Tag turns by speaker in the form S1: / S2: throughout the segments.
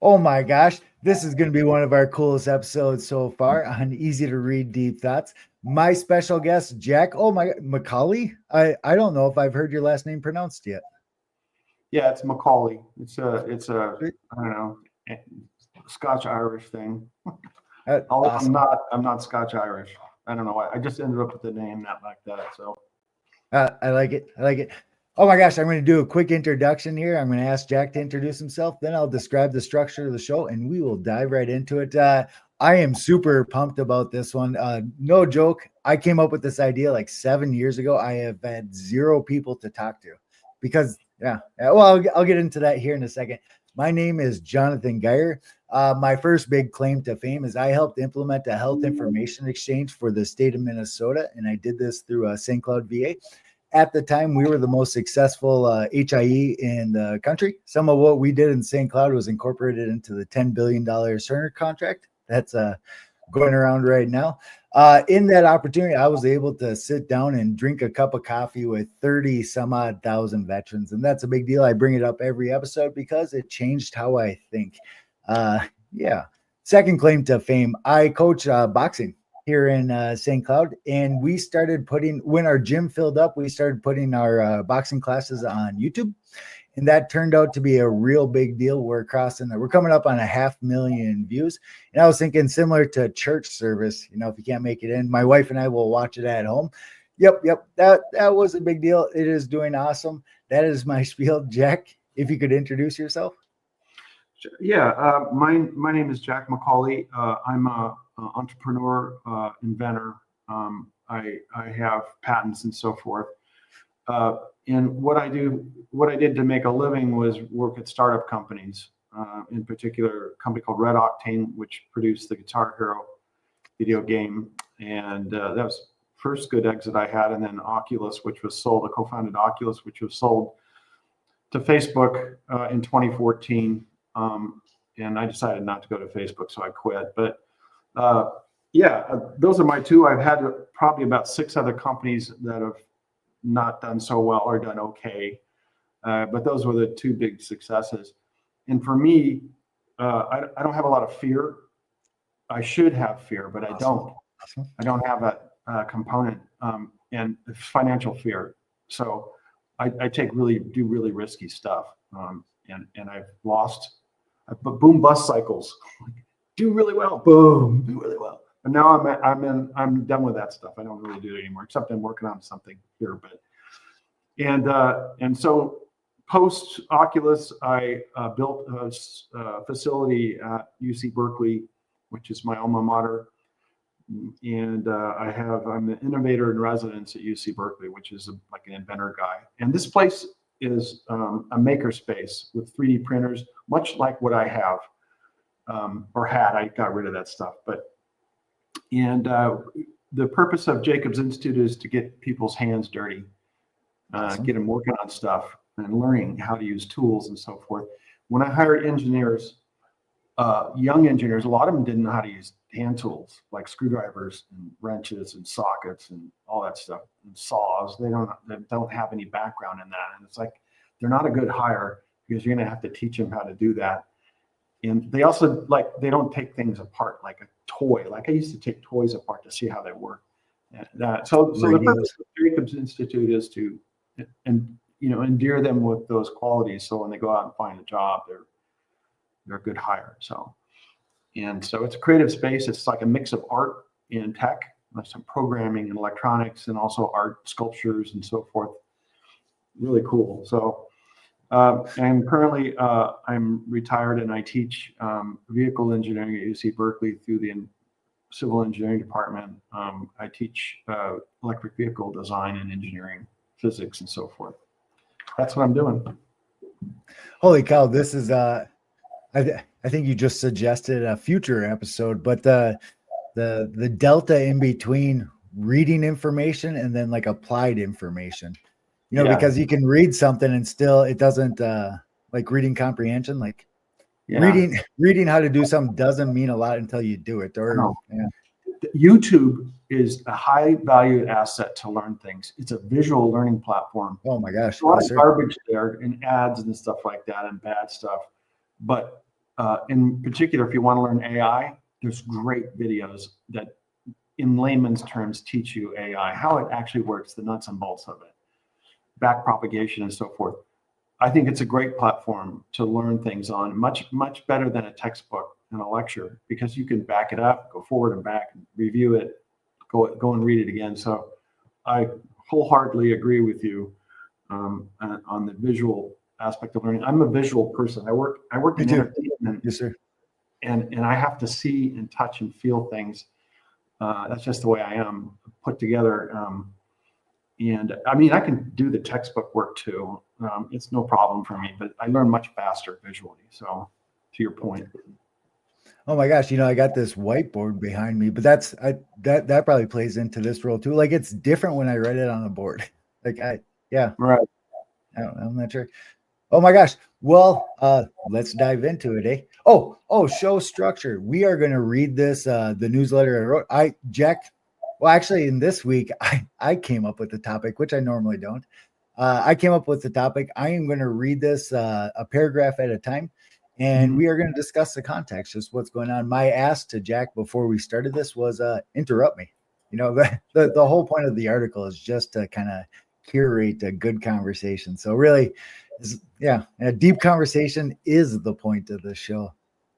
S1: Oh my gosh, this is going to be one of our coolest episodes so far on Easy to Read Deep Thoughts. My special guest, Jack. Oh my, Macaulay. I don't know if I've heard your last name pronounced yet.
S2: Yeah, it's Macaulay. It's a I don't know, eh, Scotch Irish thing. Although I'm
S1: Awesome.
S2: not I'm not Scotch Irish. I don't know why. I just ended up with the name not like that. So
S1: I like it. I like it. Oh my gosh, I'm going to do a quick introduction here. I'm going to ask Jack to introduce himself. Then I'll describe the structure of the show and we will dive right into it. I am super pumped about this one. No joke. I came up with this idea like 7 years ago. I have had zero people to talk to because, yeah. Well, I'll get into that here in a second. My name is Jonathan Geyer. My first big claim to fame is I helped implement a health information exchange for the state of Minnesota, and I did this through St. Cloud, VA. At the time, we were the most successful HIE in the country. Some of what we did in St. Cloud was incorporated into the $10 billion Cerner contract that's going around right now. In that opportunity, I was able to sit down and drink a cup of coffee with 30 some odd thousand veterans. And that's a big deal. I bring it up every episode because it changed how I think. Yeah. Second claim to fame, I coach boxing here in St. Cloud. And we started putting, when our gym filled up, we started putting our boxing classes on YouTube. And that turned out to be a real big deal. We're coming up on 500,000 views. And I was thinking similar to church service, if you can't make it in, my wife and I will watch it at home. Yep. That was a big deal. It is doing awesome. That is my spiel. Jack, if you could introduce yourself.
S2: yeah, my name is Jack Macaulay. I'm a entrepreneur, inventor. I have patents and so forth. Uh, and what I did to make a living was work at startup companies. In particular, a company called Red Octane, which produced the Guitar Hero video game, and that was first good exit I had. And then Oculus, which was sold. I co-founded Oculus, which was sold to Facebook in 2014. And I decided not to go to Facebook, so I quit. But those are my two. I've had probably about 6 other companies that have not done so well or done okay. But those were the two big successes. And for me, I don't have a lot of fear. I should have fear, but I don't.
S1: Awesome.
S2: I don't have a component and financial fear. So I do really risky stuff. And I've lost, but boom bust cycles. Do really well, boom, do really well. But now I'm done with that stuff. I don't really do it anymore, except I'm working on something here. But and so post Oculus, I built a facility at UC Berkeley, which is my alma mater, and I'm the innovator in residence at UC Berkeley, which is like an inventor guy. And this place is a maker space with 3D printers, much like what I have or had. I got rid of that stuff, and the purpose of Jacobs Institute is to get people's hands dirty,
S1: Awesome.
S2: get them working on stuff and learning how to use tools and so forth. When I hired engineers, young engineers, a lot of them didn't know how to use hand tools like screwdrivers and wrenches and sockets and all that stuff and saws. They don't have any background in that, and it's like they're not a good hire because you're going to have to teach them how to do that. And they also they don't take things apart like a toy. Like I used to take toys apart to see how they work. So the purpose of Jacobs Institute is to endear them with those qualities. So when they go out and find a job, they're a good hire. So it's a creative space. It's like a mix of art and tech, like some programming and electronics, and also art, sculptures, and so forth. Really cool. So. And currently, I'm retired and I teach vehicle engineering at UC Berkeley through the civil engineering department. I teach electric vehicle design and engineering, physics, and so forth. That's what I'm doing.
S1: Holy cow! This is I think you just suggested a future episode, but the delta in between reading information and then like applied information. Because you can read something and still it doesn't like reading comprehension, like reading how to do something doesn't mean a lot until you do it.
S2: YouTube is a high valued asset to learn things. It's a visual learning platform.
S1: Oh my gosh.
S2: There's a lot of garbage there and ads and stuff like that and bad stuff. But In particular, if you want to learn AI, there's great videos that in layman's terms teach you AI, how it actually works, the nuts and bolts of it, back propagation and so forth. I think it's a great platform to learn things on, much better than a textbook and a lecture, because you can back it up, go forward and back, and review it, go and read it again. So I wholeheartedly agree with you on the visual aspect of learning. I'm a visual person. I work
S1: Me
S2: in
S1: too.
S2: entertainment,
S1: Yes, sir.
S2: and I have to see and touch and feel things. That's just the way I am put together. And I mean, I can do the textbook work too. It's no problem for me, but I learn much faster visually. So to your point.
S1: Oh my gosh, I got this whiteboard behind me, but that probably plays into this role too. Like it's different when I write it on a board. Like yeah,
S2: Right.
S1: I don't know, I'm not sure. Oh my gosh. Well, let's dive into it, eh? Oh, show structure. We are going to read this, the newsletter I wrote. Jack, well, actually, in this week, I came up with the topic, which I normally don't. I came up with the topic. I am going to read this a paragraph at a time, and we are going to discuss the context, just what's going on. My ask to Jack before we started this was interrupt me. The whole point of the article is just to kind of curate a good conversation. So really, a deep conversation is the point of the show.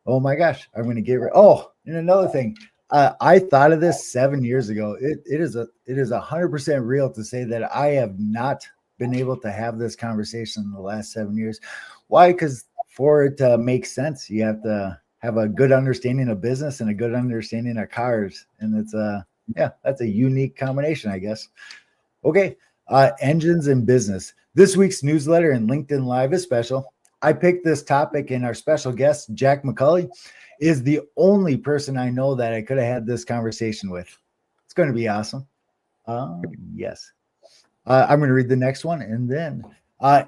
S1: Oh my gosh, I'm going to get rid. Oh, and another thing, I thought of this 7 years ago. It is 100% real to say that I have not been able to have this conversation in the last 7 years. Why? Because for it to make sense, you have to have a good understanding of business and a good understanding of cars, and that's a unique combination, I guess. Okay. Engines in business. This week's newsletter and LinkedIn Live is special. I picked this topic, and our special guest, Jack McCulley, is the only person I know that I could have had this conversation with. It's going to be awesome. Yes. I'm going to read the next one, and then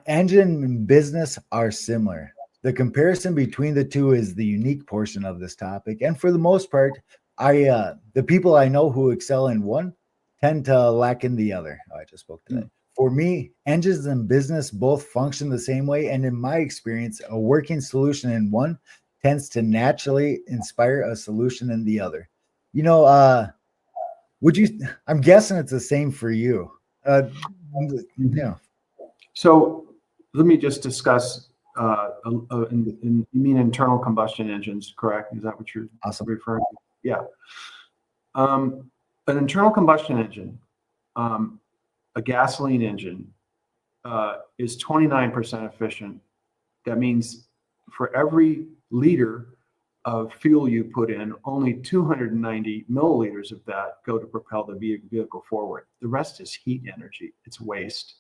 S1: engine and business are similar. The comparison between the two is the unique portion of this topic. And for the most part, the people I know who excel in one tend to lack in the other. I just spoke to that. For me, engines and business both function the same way. And in my experience, a working solution in one tends to naturally inspire a solution in the other. I'm guessing it's the same for you. Yeah.
S2: So let me just discuss, you mean internal combustion engines, correct? Is that what you're
S1: Awesome.
S2: referring to? Yeah. An internal combustion engine, a gasoline engine, is 29% efficient. That means for every liter of fuel you put in, only 290 milliliters of that go to propel the vehicle forward. The rest is heat energy. It's waste,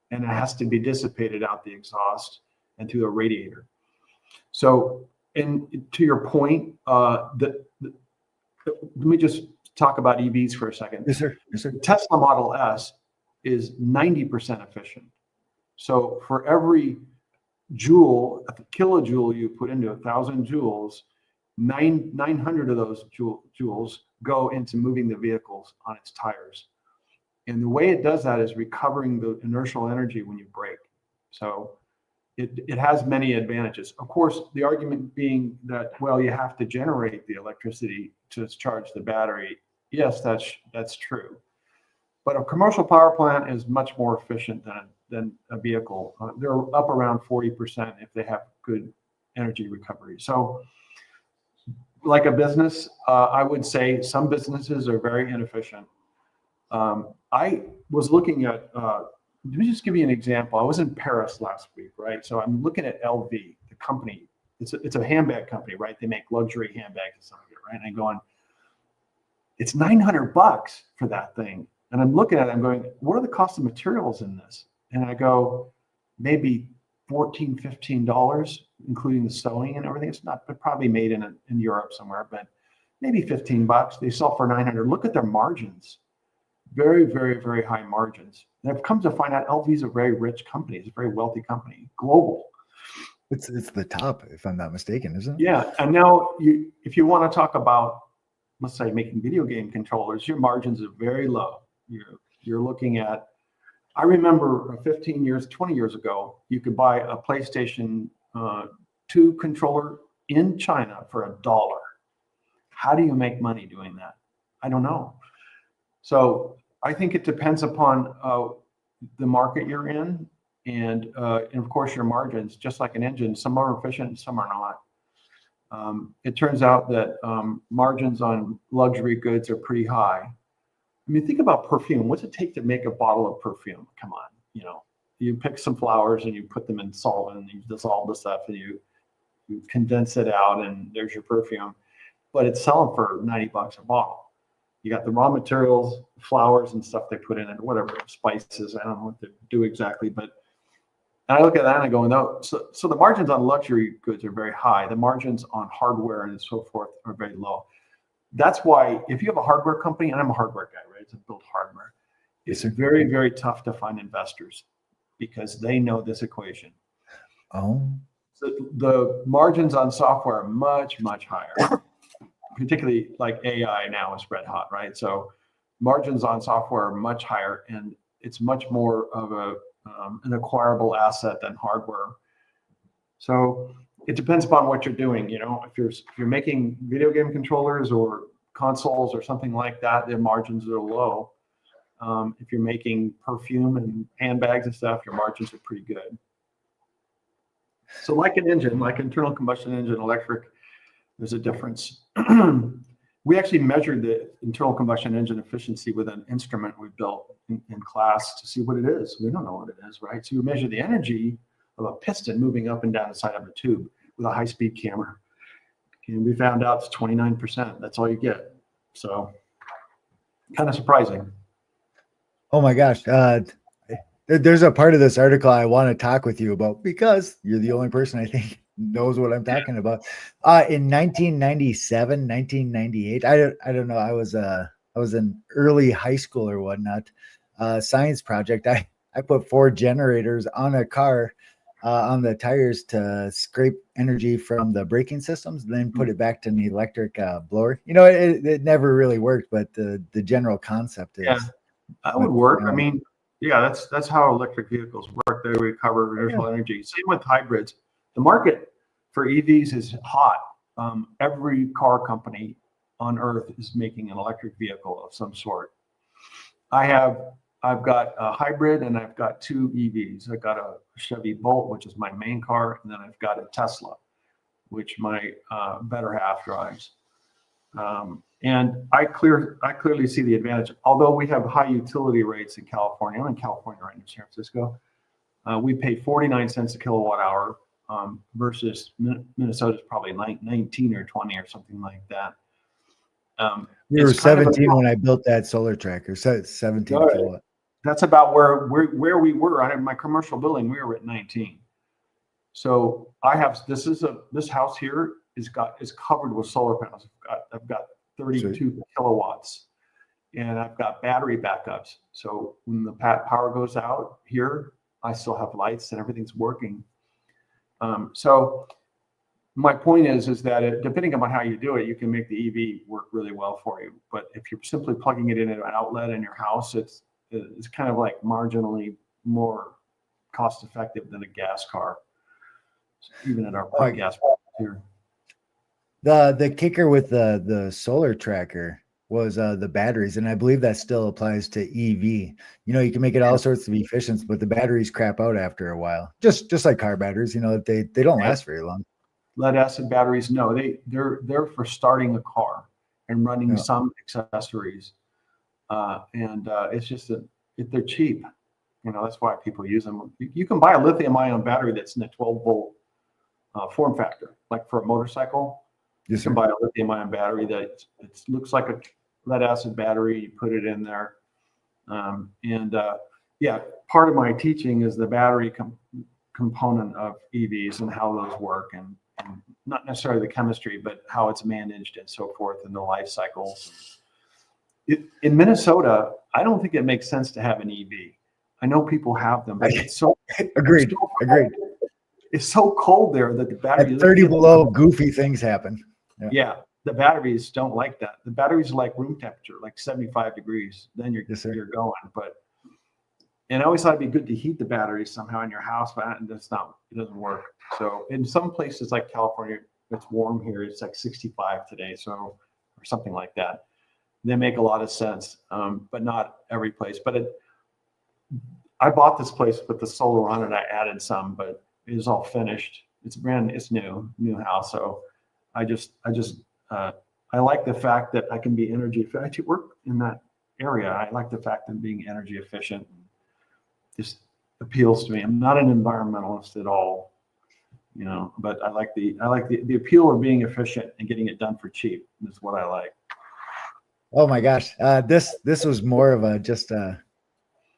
S2: and it has to be dissipated out the exhaust and through a radiator. So, and to your point, let me just talk about EVs for a second.
S1: Yes, sir. Yes, sir.
S2: The Tesla Model S is 90% efficient. So for every kilojoule you put into 1,000 joules, 900 of those joules go into moving the vehicles on its tires. And the way it does that is recovering the inertial energy when you brake. So it has many advantages. Of course, the argument being that, well, you have to generate the electricity to charge the battery. Yes, that's true. But a commercial power plant is much more efficient than a vehicle. They're up around 40% if they have good energy recovery. So like a business, I would say some businesses are very inefficient. I was looking at, let me just give you an example. I was in Paris last week, right? So I'm looking at LV, the company. It's a handbag company, right? They make luxury handbags and stuff, right? And I'm going, it's $900 for that thing. And I'm looking at it, I'm going, what are the cost of materials in this? And I go, maybe $14, $15, including the sewing and everything. It's not, but probably made in Europe somewhere, but maybe $15. They sell for $900. Look at their margins. Very, very, very high margins. And I've come to find out LV is a very rich company. It's a very wealthy company, global.
S1: It's the top, if I'm not mistaken, isn't it?
S2: Yeah. And now if you want to talk about, let's say, making video game controllers, your margins are very low. You're looking at, I remember 15 years, 20 years ago, you could buy a PlayStation 2 controller in China for $1. How do you make money doing that? I don't know. So I think it depends upon the market you're in, and of course your margins. Just like an engine, some are efficient and some are not. It turns out that margins on luxury goods are pretty high. I mean, think about perfume. What's it take to make a bottle of perfume? Come on, you pick some flowers and you put them in solvent and you dissolve the stuff and you condense it out and there's your perfume. But it's selling for $90 a bottle. You got the raw materials, flowers and stuff they put in it, whatever, spices. I don't know what they do exactly, but and I look at that and I go, no. So the margins on luxury goods are very high. The margins on hardware and so forth are very low. That's why if you have a hardware company, and I'm a hardware guy, right? To build hardware, it's very, very tough to find investors because they know this equation.
S1: Oh.
S2: So the margins on software are much, much higher. Particularly like AI now is red hot, right? So margins on software are much higher, and it's much more of an acquirable asset than hardware. So it depends upon what you're doing. If you're making video game controllers or consoles or something like that, the margins are low. If you're making perfume and handbags and stuff, your margins are pretty good. So like an engine, like internal combustion engine, electric, there's a difference. We actually measured the internal combustion engine efficiency with an instrument we built in class to see what it is. We don't know what it is, right? So we measure the energy of a piston moving up and down the side of a tube with a high-speed camera. And we found out it's 29%. That's all you get. So kind of surprising.
S1: Oh my gosh. There's a part of this article I want to talk with you about because you're the only person I think knows what I'm talking about. In 1997, 1998, I don't know. I was in early high school or whatnot. Science project. I put 4 generators on a car on the tires to scrape energy from the braking systems, then put it back to an electric blower. It never really worked, but the general concept is.
S2: Yeah, that would work. I mean, yeah, that's how electric vehicles work. They recover residual energy. Same with hybrids. The market for EVs is hot. Every car company on earth is making an electric vehicle of some sort. I've got a hybrid and I've got 2 EVs. I've got a Chevy Bolt, which is my main car, and then I've got a Tesla, which my better half drives. And I clearly see the advantage. Although we have high utility rates in California, I'm in California right in San Francisco. We pay 49 cents a kilowatt hour versus Minnesota's probably 19 or 20 or something like that.
S1: We were 17 when I built that solar tracker. So 17 kilowatt.
S2: That's about where we were. In my commercial building, we were at 19. So I have this house here is covered with solar panels. I've got 32 kilowatts, and I've got battery backups. So when the power goes out here, I still have lights and everything's working. So my point is that depending on how you do it, you can make the EV work really well for you. But if you're simply plugging it in an outlet in your house, it's kind of like marginally more cost effective than a gas car, even in our gas here.
S1: The kicker with the solar tracker was the batteries, and I believe that still applies to EV. You can make it all sorts of efficient, but the batteries crap out after a while. Just like car batteries, they don't last very long.
S2: Lead acid batteries, no, they're for starting a car and running some accessories, and it's just they're cheap. That's why people use them. You can buy a lithium-ion battery that's in a 12-volt form factor, like for a motorcycle.
S1: Yes,
S2: you can buy a lithium-ion battery that it looks like a lead-acid battery. You put it in there, yeah. Part of my teaching is the battery component of EVs and how those work, and not necessarily the chemistry, but how it's managed and so forth, and the life cycles. In Minnesota, I don't think it makes sense to have an EV. I know people have them, but it's so
S1: agreed.
S2: It's so cold there that the battery
S1: at 30 below, goofy things happen.
S2: Yeah, the batteries don't like that. The batteries are like room temperature, like 75 degrees. Then you're going. And I always thought it'd be good to heat the batteries somehow in your house, but it doesn't work. So in some places like California, it's warm here. It's like 65 today, so or something like that. They make a lot of sense, but not every place. But I bought this place with the solar on it. I added some, but it is all finished. It's it's new house. So I like the fact that I can be energy efficient. I actually work in that area. I like the fact that being energy efficient just appeals to me. I'm not an environmentalist at all, but I like the appeal of being efficient and getting it done for cheap. Is what I like.
S1: Oh my gosh. This was more of a just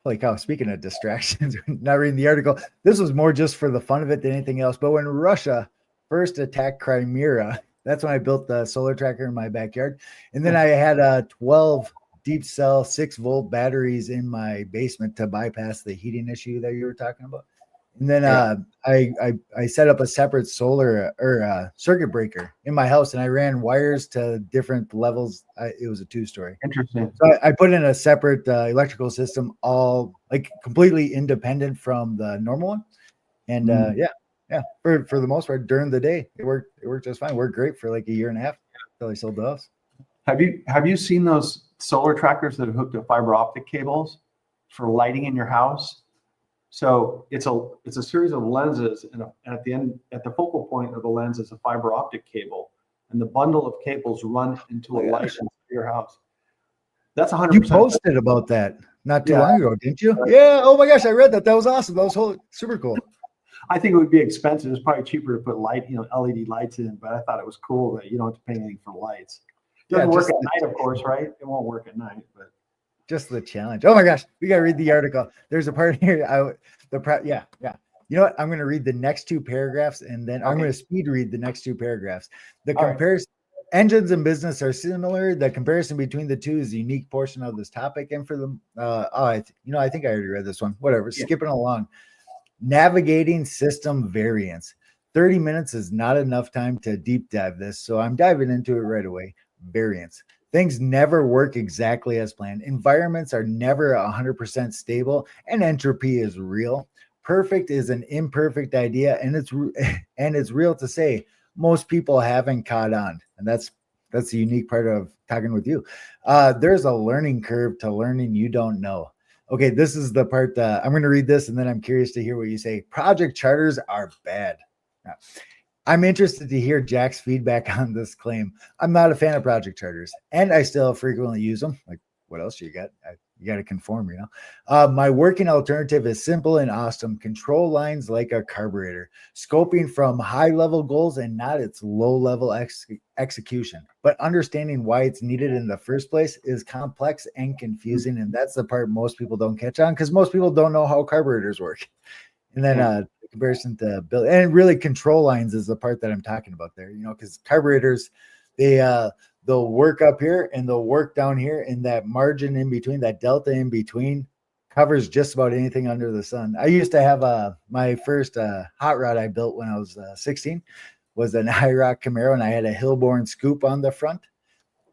S1: like, oh, speaking of distractions, not reading the article, this was more just for the fun of it than anything else. But when Russia first attacked Crimea, that's when I built the solar tracker in my backyard. And then I had 12 deep cell 6-volt batteries in my basement to bypass the heating issue that you were talking about. And then I set up a separate solar or circuit breaker in my house, and I ran wires to different levels. It was a 2-story.
S2: Interesting.
S1: So I put in a separate electrical system, all like completely independent from the normal one. And yeah, for the most part during the day, it worked just fine. Worked great for like a year and a half until I sold the house.
S2: Have you seen those solar trackers that are hooked to fiber optic cables for lighting in your house? So it's a series of lenses, and at the end, at the focal point of the lens is a fiber optic cable, and the bundle of cables run into a light in your house. That's 100%.
S1: You posted about that not too long ago, didn't you? Right. Yeah. Oh my gosh, I read that. That was awesome. That was super cool.
S2: I think it would be expensive. It's probably cheaper to put LED lights in, but I thought it was cool that you don't have to pay anything for lights. It doesn't work at night, of course, right? It won't work at night, but
S1: just the challenge. Oh my gosh, we gotta read the article. There's a part here. Yeah. You know what? I'm gonna read the next 2 paragraphs, and then I'm gonna speed read the next 2 paragraphs. The comparison engines and business are similar. The comparison between the two is a unique portion of this topic. And for them, I think I already read this one. Whatever, skipping along. Navigating system variance. 30 minutes is not enough time to deep dive this, so I'm diving into it right away. Variance. Things never work exactly as planned. Environments are never 100% stable, and entropy is real. Perfect is an imperfect idea, and it's real to say most people haven't caught on, and that's the unique part of talking with you. There's a learning curve to learning you don't know. Okay, this is the part I'm going to read this, and then I'm curious to hear what you say. Project charters are bad. I'm interested to hear Jack's feedback on this claim. I'm not a fan of project charters, and I still frequently use them. Like, what else you got? You got to conform, My working alternative is simple and awesome. Control lines like a carburetor, scoping from high-level goals and not its low-level execution. But understanding why it's needed in the first place is complex and confusing, and that's the part most people don't catch on because most people don't know how carburetors work. And then comparison to build, and really control lines is the part that I'm talking about there, because carburetors, they'll work up here and they'll work down here, and that margin in between, that delta in between, covers just about anything under the sun. I used to have my first hot rod I built when I was 16 was an IROC Camaro, and I had a Hillborn Scoop on the front.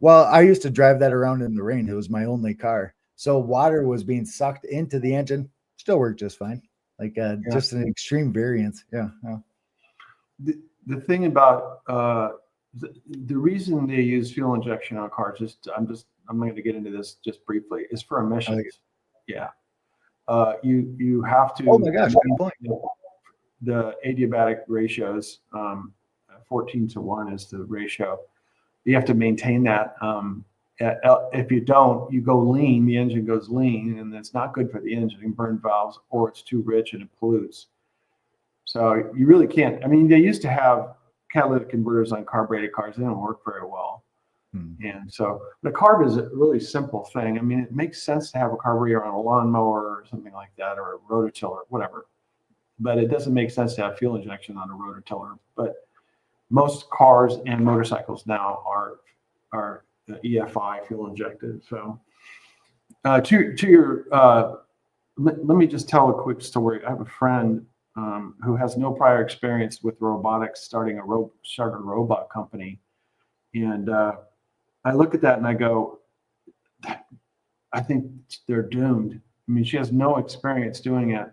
S1: Well, I used to drive that around in the rain. It was my only car, so water was being sucked into the engine. Still worked just fine. Like just an extreme variance. Yeah.
S2: The thing about the reason they use fuel injection on cars, I'm going to get into this just briefly, is for emissions. Yeah. You have to.
S1: Oh my gosh. Good point.
S2: The adiabatic ratios, 14:1 is the ratio. You have to maintain that. If you don't, you go lean, the engine goes lean, and it's not good for the engine. You can burn valves, or it's too rich and it pollutes. So you really can't. I mean, they used to have catalytic converters on carbureted cars. They don't work very well. And so the carb is a really simple thing. I mean, it makes sense to have a carburetor on a lawnmower or something like that, or a rototiller, whatever. But it doesn't make sense to have fuel injection on a rototiller. But most cars and motorcycles now are EFI, fuel injected. So to your let me just tell a quick story. I have a friend who has no prior experience with robotics, started a robot company, and I look at that and I go, I think they're doomed. I mean, she has no experience doing it,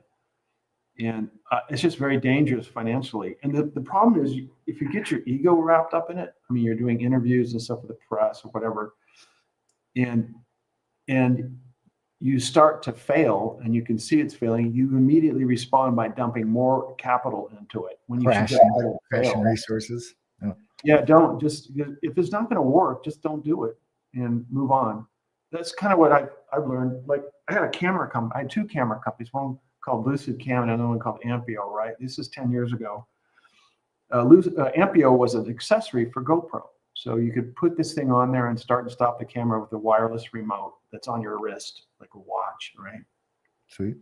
S2: And it's just very dangerous financially. And the problem is, if you get your ego wrapped up in it, I mean, you're doing interviews and stuff with the press or whatever, and you start to fail and you can see it's failing, you immediately respond by dumping more capital into it when you should just let it
S1: Crashing
S2: fail.
S1: resources.
S2: Yeah, don't just, if it's not going to work, just don't do it and move on. That's kind of what I've learned. Like, I had a camera company, I had two camera companies, one called Lucid Cam and another one called Ampio, right? This is 10 years ago. Ampio was an accessory for GoPro. So you could put this thing on there and start and stop the camera with a wireless remote that's on your wrist, like a watch, right?
S1: Sweet.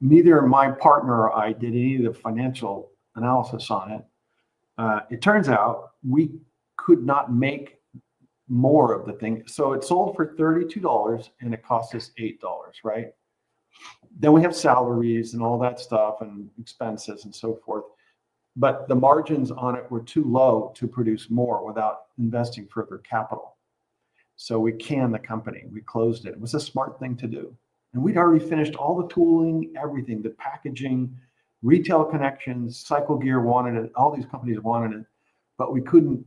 S2: Neither my partner or I did any of the financial analysis on it. It turns out we could not make more of the thing. So it sold for $32 and it cost us $8, right? Then we have salaries and all that stuff and expenses and so forth. But the margins on it were too low to produce more without investing further capital. So we canned the company. We closed it. It was a smart thing to do. And we'd already finished all the tooling, everything, the packaging, retail connections. Cycle Gear wanted it. All these companies wanted it, but we couldn't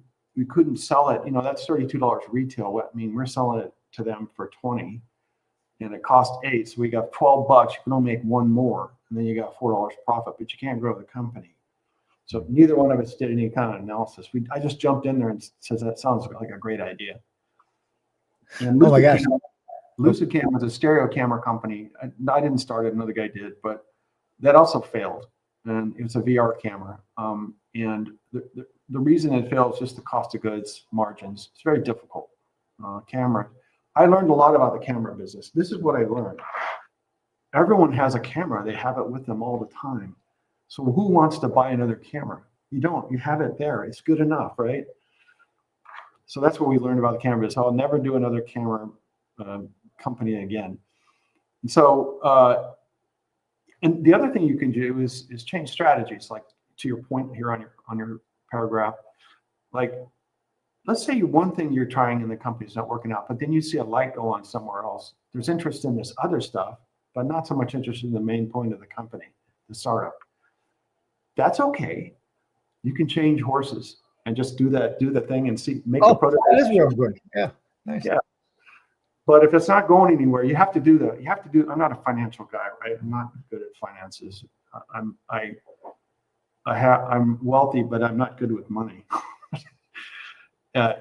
S2: sell it. You know, that's $32 retail. I mean, we're selling it to them for 20, and it cost $8. So we got $12. You can only make one more, and then you got $4 profit, but you can't grow the company. So neither one of us did any kind of analysis. I just jumped in there and says that sounds like a great idea. And
S1: Oh my gosh.
S2: Lucid Cam was a stereo camera company. I didn't start it, another guy did, but that also failed. And it was a VR camera. And the reason it failed is just the cost of goods margins. It's very difficult. Camera. I learned a lot about the camera business. This is what I learned. Everyone has a camera. They have it with them all the time. So who wants to buy another camera? You don't. You have it there. It's good enough, right? So that's what we learned about the camera business. I'll never do another camera company again. And so, and the other thing you can do is change strategies. Like, to your point here on your paragraph, like, let's say one thing you're trying in the company is not working out, but then you see a light go on somewhere else. There's interest in this other stuff, but not so much interest in the main point of the company, the startup. That's okay. You can change horses and just do the thing and make the prototype.
S1: That is real good. Yeah. Nice.
S2: Yeah. But if it's not going anywhere, you have to do. I'm not a financial guy, right? I'm not good at finances. I'm wealthy, but I'm not good with money. I'm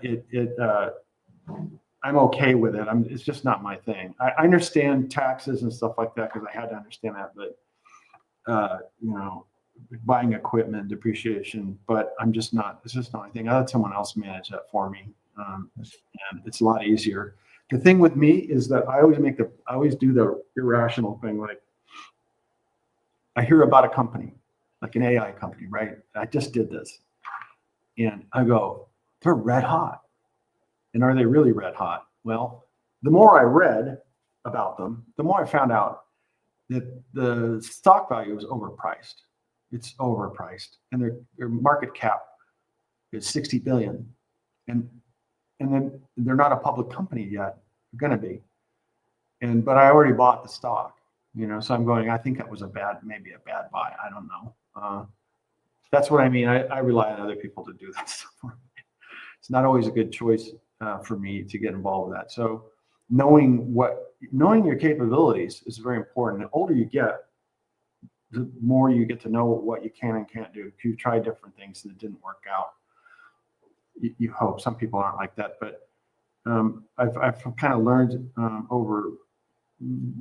S2: okay with it. It's just not my thing. I understand taxes and stuff like that because I had to understand that, but you know, buying equipment, depreciation, but it's just not my thing. I let someone else manage that for me. And it's a lot easier. The thing with me is that I always do the irrational thing. Like, I hear about a company, like an AI company, right? I just did this. And I go, they're red hot. And are they really red hot? Well, the more I read about them, the more I found out that the stock value is overpriced. It's overpriced, and their market cap is 60 billion, and then they're not a public company yet. They're going to be, but I already bought the stock, you know. So I'm going. I think that was maybe a bad buy. I don't know. That's what I mean. I rely on other people to do that stuff for me. It's not always a good choice for me to get involved with that. So knowing your capabilities is very important. The older you get, the more you get to know what you can and can't do. If you try different things and it didn't work out, you hope. Some people aren't like that, but I've kind of learned over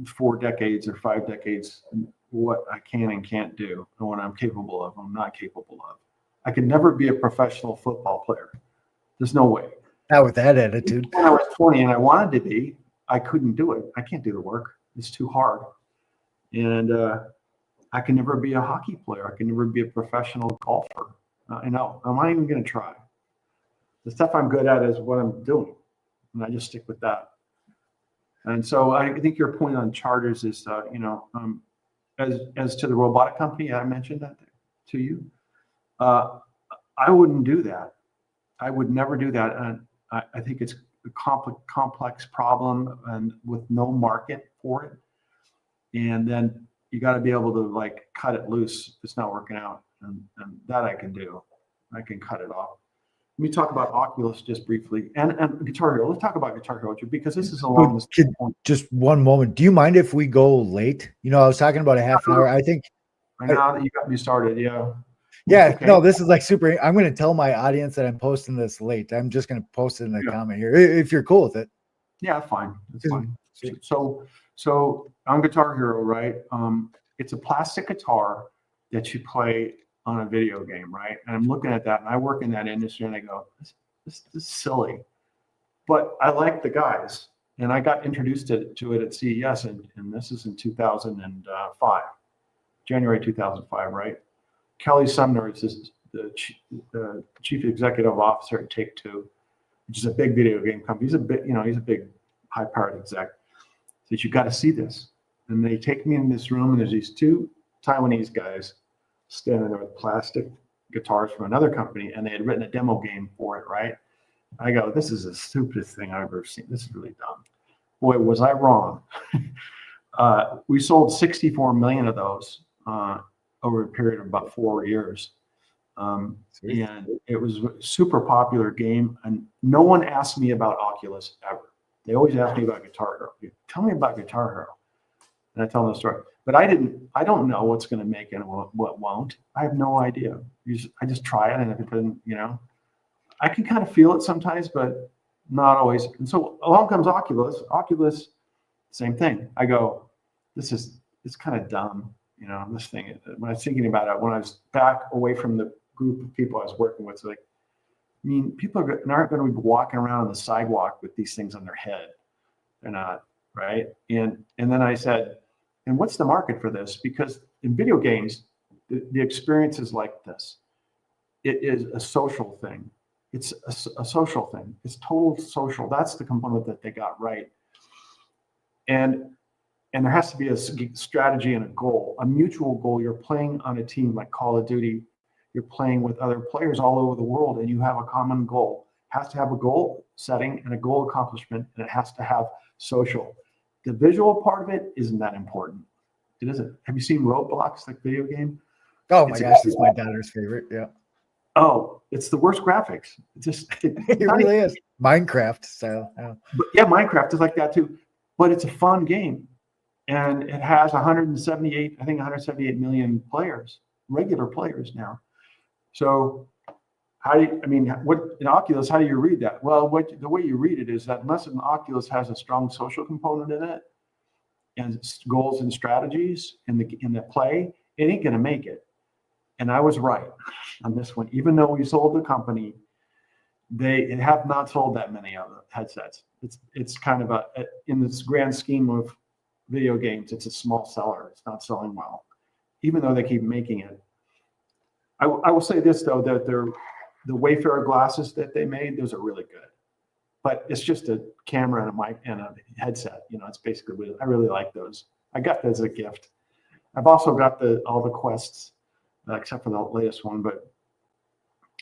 S2: 4 decades or 5 decades what I can and can't do and what I'm capable of, I'm not capable of. I could never be a professional football player. There's no way.
S1: Not with that attitude.
S2: When I was 20 and I wanted to be, I couldn't do it. I can't do the work. It's too hard. And I can never be a hockey player. I can never be a professional golfer. I'm not even going to try. The stuff I'm good at is what I'm doing, and I just stick with that. And so I think your point on charters is, as to the robotic company, I mentioned that to you. I wouldn't do that. I would never do that. And I think it's a complex problem and with no market for it. And then you got to be able to like cut it loose if it's not working out, and that I can do. I can cut it off. Let me talk about Oculus just briefly, and Guitar Hero. Let's talk about Guitar Hero because this is along this point.
S1: Just one moment. Do you mind if we go late? You know, I was talking about a half an hour. I think.
S2: I know that you got me started. Yeah.
S1: Yeah.
S2: Okay.
S1: No, this is like super. I'm going to tell my audience that I'm posting this late. I'm just going to post it in the comment here if you're cool with it.
S2: Yeah, fine. That's fine. So on Guitar Hero, right? It's a plastic guitar that you play on a video game, right? And I'm looking at that, and I work in that industry, and I go, this is silly. But I like the guys, and I got introduced to it at CES, and this is in 2005, January 2005, right? Kelly Sumner is the chief executive officer at Take-Two, which is a big video game company. He's a big high-powered exec. Said, you got to see this. And they take me in this room, and there's these two Taiwanese guys standing there with plastic guitars from another company, and they had written a demo game for it, right? I go, this is the stupidest thing I've ever seen. This is really dumb. Boy, was I wrong. We sold 64 million of those over a period of about 4 years. And it was a super popular game, and no one asked me about Oculus ever. They always ask me about Guitar Hero. Tell me about Guitar Hero. And I tell them the story. But I don't know what's going to make it and what won't. I have no idea. I just try it, and if it doesn't, I can kind of feel it sometimes, but not always. And so along comes Oculus. Oculus, same thing. I go, it's kind of dumb, this thing. When I was thinking about it, when I was back away from the group of people I was working with, it's like, I mean, people aren't going to be walking around on the sidewalk with these things on their head. They're not, right? And then I said, and what's the market for this? Because in video games, the experience is like this. It is a social thing. It's a social thing. It's total social. That's the component that they got right. And there has to be a strategy and a goal, a mutual goal. You're playing on a team like Call of Duty. You're playing with other players all over the world, and you have a common goal. It has to have a goal setting and a goal accomplishment, and it has to have social. The visual part of it isn't that important. It isn't. Have you seen Roblox, like video game?
S1: Oh my gosh, it's my daughter's favorite. Yeah.
S2: Oh, it's the worst graphics.
S1: It really is. Minecraft style. Yeah.
S2: But yeah, Minecraft is like that too. But it's a fun game, and it has 178 million players, regular players now. So what in Oculus, how do you read that? Well, the way you read it is that unless an Oculus has a strong social component in it and goals and strategies in the play, it ain't going to make it. And I was right on this one. Even though we sold the company, they have not sold that many of the headsets. It's kind of in this grand scheme of video games, it's a small seller. It's not selling well, even though they keep making it. I will say this though, that the Wayfarer glasses that they made, those are really good. But it's just a camera and a mic and a headset. It's basically, I really like those. I got those as a gift. I've also got all the Quests, except for the latest one. But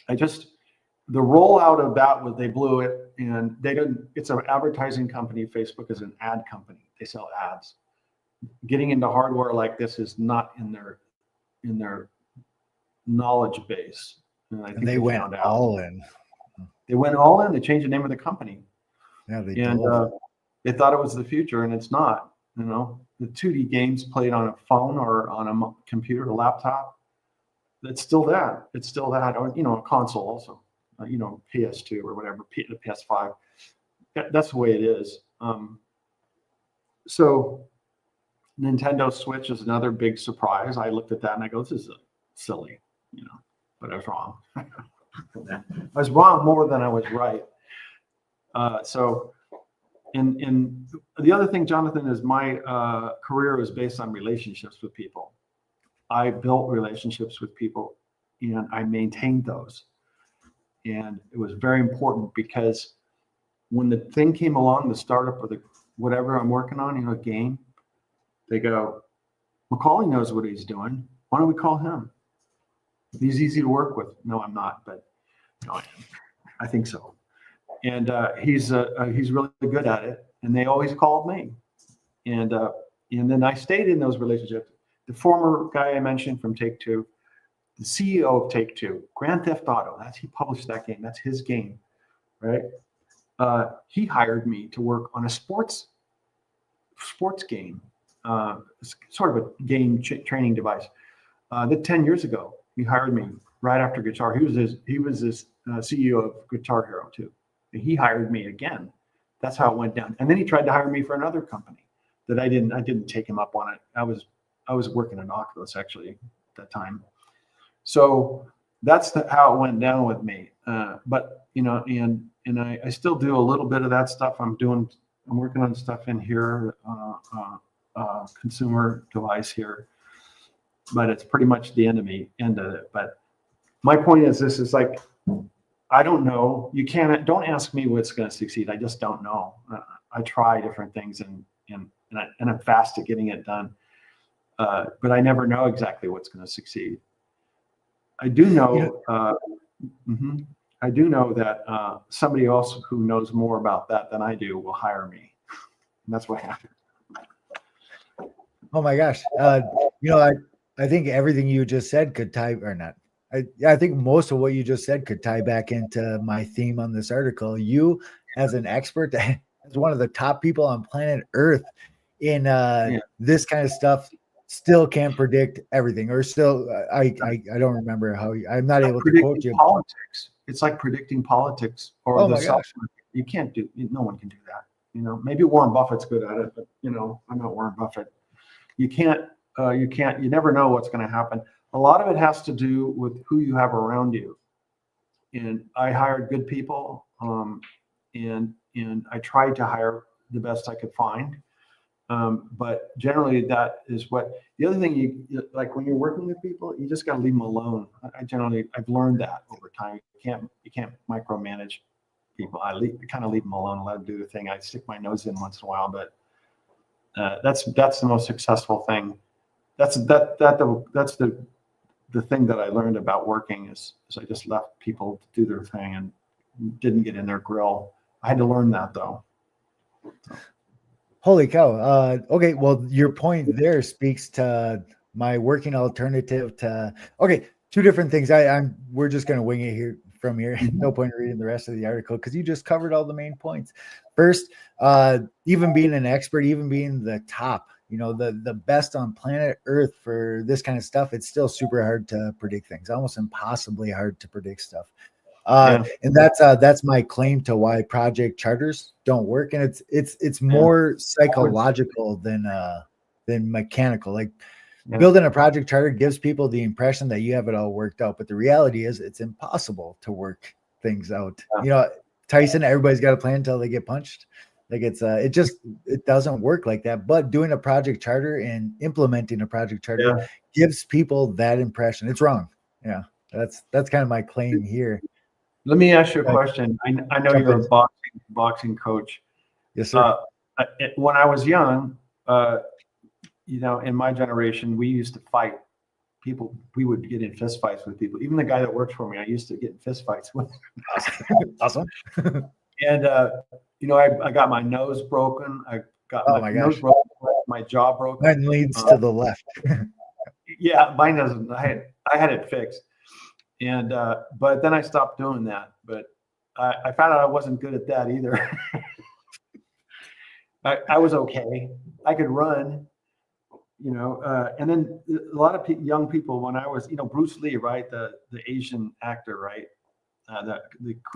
S2: the rollout of that was they blew it, and they didn't. It's an advertising company. Facebook is an ad company. They sell ads. Getting into hardware like this is not in their knowledge base. And I think they went
S1: all in.
S2: They went all in. They changed the name of the company.
S1: Yeah,
S2: they thought it was the future, and it's not. The 2D games played on a phone or on a computer, a laptop. It's still that. It's still that. Or a console also. PS2 or whatever, PS5. That's the way it is. So Nintendo Switch is another big surprise. I looked at that and I go, this is silly, but I was wrong. I was wrong more than I was right. So the other thing, Jonathan, is my career is based on relationships with people. I built relationships with people and I maintained those. And it was very important because when the thing came along, the startup or whatever I'm working on, a game, they go, Macaulay knows what he's doing. Why don't we call him? He's easy to work with. No, I'm not, but I am. I think so. And he's really good at it. And they always called me. And then I stayed in those relationships. the former guy I mentioned from Take-Two, the CEO of Take-Two, Grand Theft Auto, he published that game. That's his game, right? He hired me to work on a sports game, sort of a game training device. That 10 years ago, he hired me right after Guitar. He was this CEO of Guitar Hero too. And he hired me again. That's how it went down. And then he tried to hire me for another company that I didn't take him up on it. I was working at Oculus actually at that time. So that's how it went down with me. But you know, and I still do a little bit of that stuff. I'm working on stuff in here, consumer device here, but it's pretty much the end of it. But my point is, this is like, I don't know. Don't ask me what's going to succeed. I just don't know. I try different things and I'm fast at getting it done. But I never know exactly what's going to succeed. I do know, I do know that somebody else who knows more about that than I do will hire me. And that's what happened.
S1: Oh my gosh. You know, I think everything you just said could tie or not. I think most of what you just said could tie back into my theme on this article. You, as an expert, as one of the top people on planet Earth in this kind of stuff, still can't predict everything, or still, I don't remember how. I'm not able to quote you.
S2: Politics. It's like predicting politics or
S1: Oh
S2: the
S1: my gosh.
S2: You can't do. No one can do that. You know, maybe Warren Buffett's good at it, but you know, I'm not Warren Buffett. You can't. You never know what's going to happen. A lot of it has to do with who you have around you. And I hired good people, and I tried to hire the best I could find. But generally, that is what. The other thing, you like when you're working with people, you just got to leave them alone. I've learned that over time. You can't micromanage people. I kind of leave them alone and let them do the thing. I stick my nose in once in a while, but that's the most successful thing. That's the thing that I learned about working is I just left people to do their thing and didn't get in their grill. I had to learn that though.
S1: Holy cow. Okay, well, your point there speaks to my working alternative to, okay, two different things. We're just going to wing it here from here. No point in reading the rest of the article because you just covered all the main points. First, even being an expert, even being the top, you know, the best on planet Earth for this kind of stuff, it's still super hard to predict things, almost impossibly hard to predict stuff. And that's my claim to why project charters don't work. And it's more psychological than mechanical. Like building a project charter gives people the impression that you have it all worked out. But the reality is it's impossible to work things out. You know, Tyson, everybody's got a plan until they get punched. Like it doesn't work like that. But doing a project charter and implementing a project charter gives people that impression. It's wrong. Yeah. That's kind of my claim here.
S2: Let me ask you a question. I know you're a boxing coach.
S1: Yes, sir.
S2: When I was young, you know, in my generation, we used to fight people. We would get in fist fights with people. Even the guy that worked for me, I used to get in fist fights with.
S1: Awesome.
S2: And you know, I got my nose broken. I got my nose broken, my jaw broken.
S1: Mine leads to the left.
S2: Yeah, mine doesn't. I had it fixed. And but then I stopped doing that. But I found out I wasn't good at that either. I was okay. I could run, you know. And then a lot of young people, when I was, you know, Bruce Lee, right, the Asian actor, right?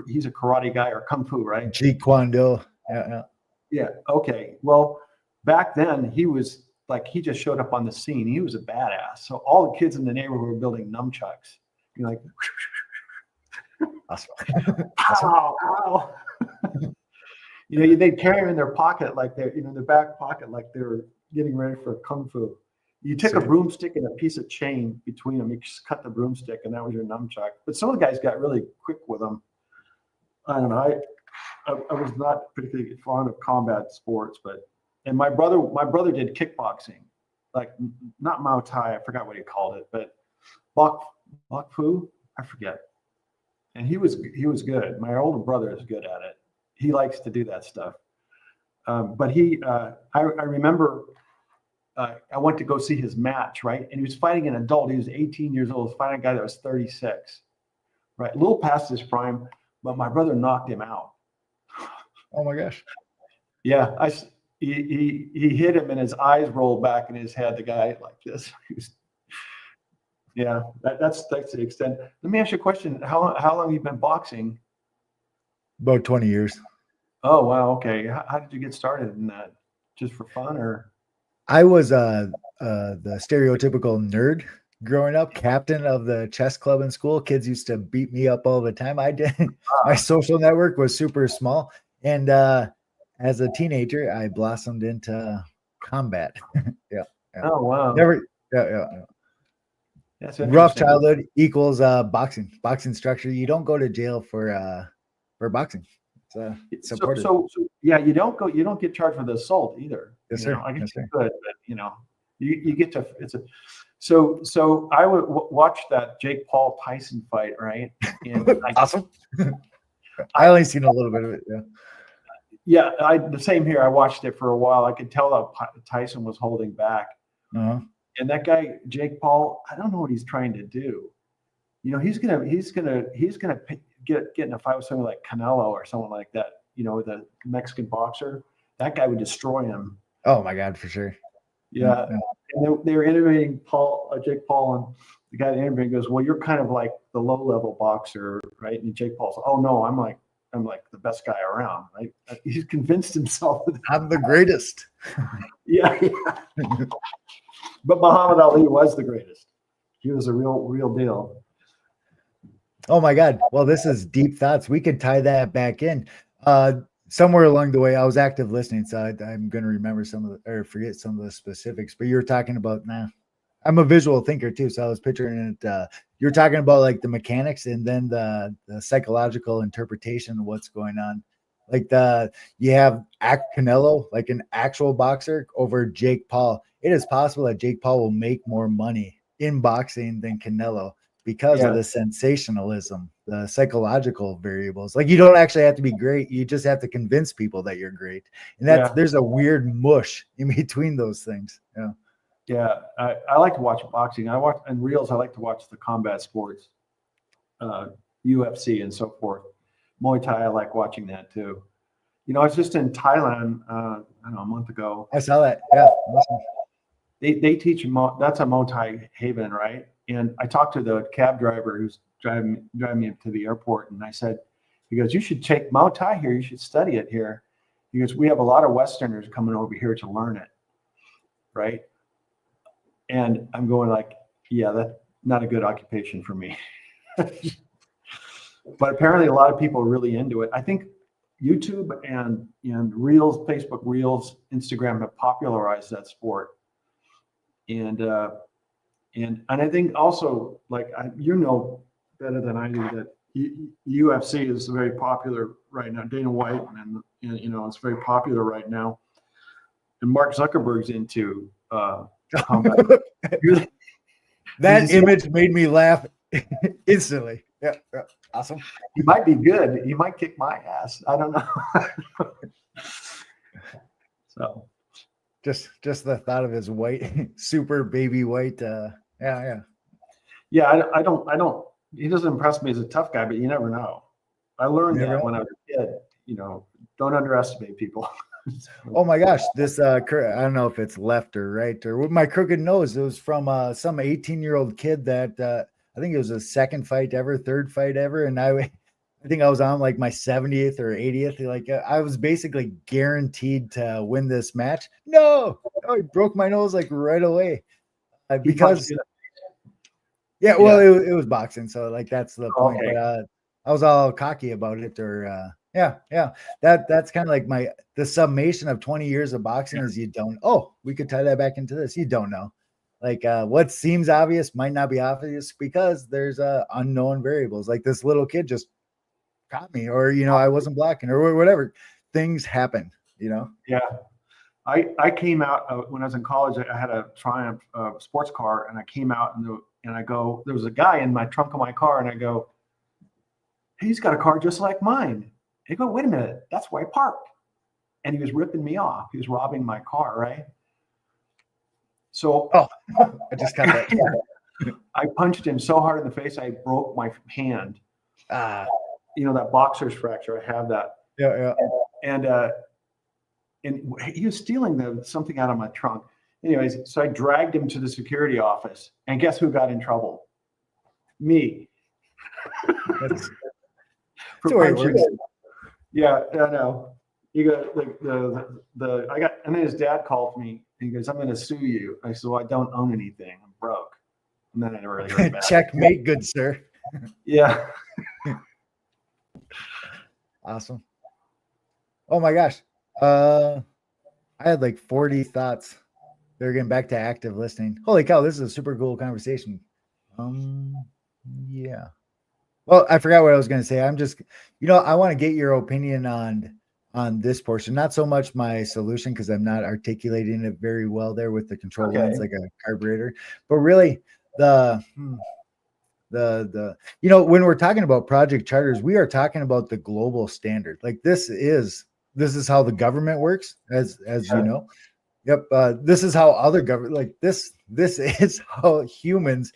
S2: He's a karate guy or kung fu, right?
S1: Jeet Kune Do.
S2: Yeah. Okay. Well, back then he was like, he just showed up on the scene. He was a badass. So all the kids in the neighborhood were building nunchucks. You're like,
S1: awesome.
S2: ow, ow. You know, they'd carry them in their pocket, like they're, you know, their back pocket, like they were getting ready for kung fu. You took a broomstick and a piece of chain between them. You just cut the broomstick, and that was your nunchuck. But some of the guys got really quick with them. I don't know. I was not particularly fond of combat sports, and my brother did kickboxing, like not Muay Thai. I forgot what he called it, but Bok Fu, I forget. And he was good. My older brother is good at it. He likes to do that stuff. But I remember I went to go see his match, right? And he was fighting an adult. He was 18 years old, fighting a guy that was 36, right? A little past his prime, but my brother knocked him out.
S1: Oh my gosh.
S2: Yeah, he hit him and his eyes rolled back in his head. The guy like this. Yeah, that's the extent. Let me ask you a question. How long have you been boxing?
S1: About 20 years.
S2: Oh wow, okay. How did you get started in that? Just for fun or?
S1: I was the stereotypical nerd growing up, captain of the chess club in school. Kids used to beat me up all the time. I did. My social network was super small, and as a teenager, I blossomed into combat. Yeah.
S2: Oh wow.
S1: Never. Yeah.
S2: That's
S1: Rough
S2: interesting.
S1: childhood equals boxing structure. You don't go to jail for boxing. It's supported.
S2: So yeah, you don't get charged for the assault either.
S1: Yes,
S2: You know,
S1: sir.
S2: I guess
S1: Yes,
S2: you
S1: sir.
S2: could, but you get to so I would watch that Jake Paul Tyson fight, right? And
S1: Awesome. I only seen a little bit of it. Yeah.
S2: the same here. I watched it for a while. I could tell that Tyson was holding back.
S1: Uh-huh.
S2: And that guy, Jake Paul, I don't know what he's trying to do. He's gonna get in a fight with someone like Canelo or someone like that. The Mexican boxer. That guy would destroy him.
S1: Oh my God, for sure.
S2: Yeah. And they were interviewing Jake Paul, and the guy that interviewed goes, "Well, you're kind of like the low level boxer, right?" And Jake Paul's, "Oh no, I'm like the best guy around, right?" He's convinced himself that
S1: I'm the greatest.
S2: yeah. But Muhammad Ali was the greatest. He was a real deal.
S1: Oh my God. Well, this is deep thoughts. We could tie that back in. Somewhere along the way, I was active listening, so I'm going to remember forget some of the specifics. But you were talking about I'm a visual thinker too, so I was picturing it. You're talking about like the mechanics and then the psychological interpretation of what's going on. Like you have Canelo, like an actual boxer, over Jake Paul. It is possible that Jake Paul will make more money in boxing than Canelo because of the sensationalism, the psychological variables. Like, you don't actually have to be great. You just have to convince people that you're great. And there's a weird mush in between those things. Yeah.
S2: Yeah. I like to watch boxing. I like to watch the combat sports, UFC and so forth. Muay Thai, I like watching that too. I was just in Thailand, I don't know, a month ago.
S1: I saw that. Yeah. Awesome.
S2: They teach that's a Muay Thai haven, right? And I talked to the cab driver who's driving me up to the airport, and I said, he goes, "You should take Muay Thai here. You should study it here." He goes, "We have a lot of Westerners coming over here to learn it, right?" And I'm going like, "Yeah, that's not a good occupation for me." But apparently, a lot of people are really into it. I think YouTube and Reels, Facebook Reels, Instagram have popularized that sport. And I think also, like, better than I do, that UFC is very popular right now. Dana White, and it's very popular right now. And Mark Zuckerberg's into combat.
S1: That image made me laugh instantly. Yeah. Awesome.
S2: He might be good. He might kick my ass. I don't know. So.
S1: Just the thought of his white, super baby white. Yeah.
S2: I don't. He doesn't impress me as a tough guy, but you never know. I learned that when I was a kid. Don't underestimate people.
S1: Oh my gosh, this I don't know if it's left or right or with my crooked nose. It was from some 18-year-old kid that I think it was his second fight ever, third fight ever, and I think I was on like my 70th or 80th. Like, I was basically guaranteed to win this match. No, he broke my nose like right away because it was boxing. So like, that's the point.
S2: Okay.
S1: But I was all cocky about it, or that's kind of like the summation of 20 years of boxing is we could tie that back into this. You don't know. Like, what seems obvious might not be obvious because there's unknown variables. Like, this little kid just caught me, or I wasn't blocking, or whatever. Things happen.
S2: Yeah, I came out when I was in college. I had a Triumph sports car, and I came out and I go, there was a guy in my trunk of my car, and I go, "He's got a car just like mine." He go, "Wait a minute, that's where I parked," and he was ripping me off. He was robbing my car, right? So
S1: Oh, I just got that.
S2: I punched him so hard in the face, I broke my hand.
S1: Ah,
S2: You know, that boxer's fracture, I have that.
S1: yeah.
S2: And he was stealing something out of my trunk. Anyways, so I dragged him to the security office, and guess who got in trouble? Me.
S1: That's
S2: For
S1: the way it
S2: punching
S1: works.
S2: him. Yeah, I know. You got I got, and then his dad called me. And he goes, "I'm going to sue you." I said, "Well, I don't own anything. I'm broke." And then I never really heard back.
S1: Checkmate, good sir.
S2: Yeah.
S1: Awesome. Oh my gosh. I had like 40 thoughts. They're getting back to active listening. Holy cow, this is a super cool conversation. Yeah. Well, I forgot what I was going to say. I'm just, I want to get your opinion on this portion. Not so much my solution because I'm not articulating it very well there with the control lens like a carburetor, but really when we're talking about project charters, we are talking about the global standard. Like this is how the government works, as you know. Yep. This is how other government, like this is how humans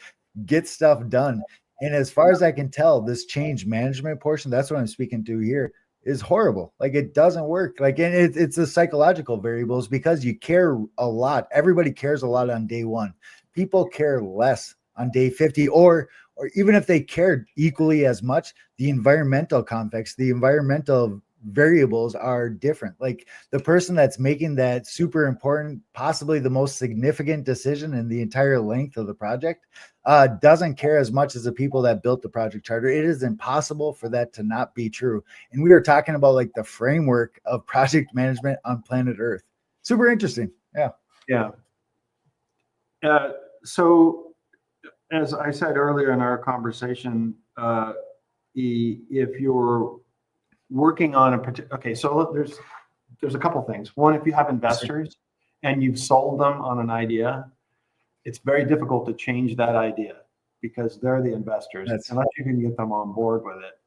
S1: get stuff done. And as far as I can tell, this change management portion, that's what I'm speaking to here, is horrible. Like it doesn't work. Like, and it's the psychological variables because you care a lot. Everybody cares a lot on day one. People care less on day 50, or even if they cared equally as much, the environmental context, the environmental variables are different. Like the person that's making that super important, possibly the most significant decision in the entire length of the project, doesn't care as much as the people that built the project charter. It is impossible for that to not be true. And we were talking about like the framework of project management on planet Earth. Super interesting. Yeah.
S2: So as I said earlier in our conversation, if you're working on so there's a couple things. One, if you have investors and you've sold them on an idea, it's very difficult to change that idea because they're the investors unless you can get them on board with it.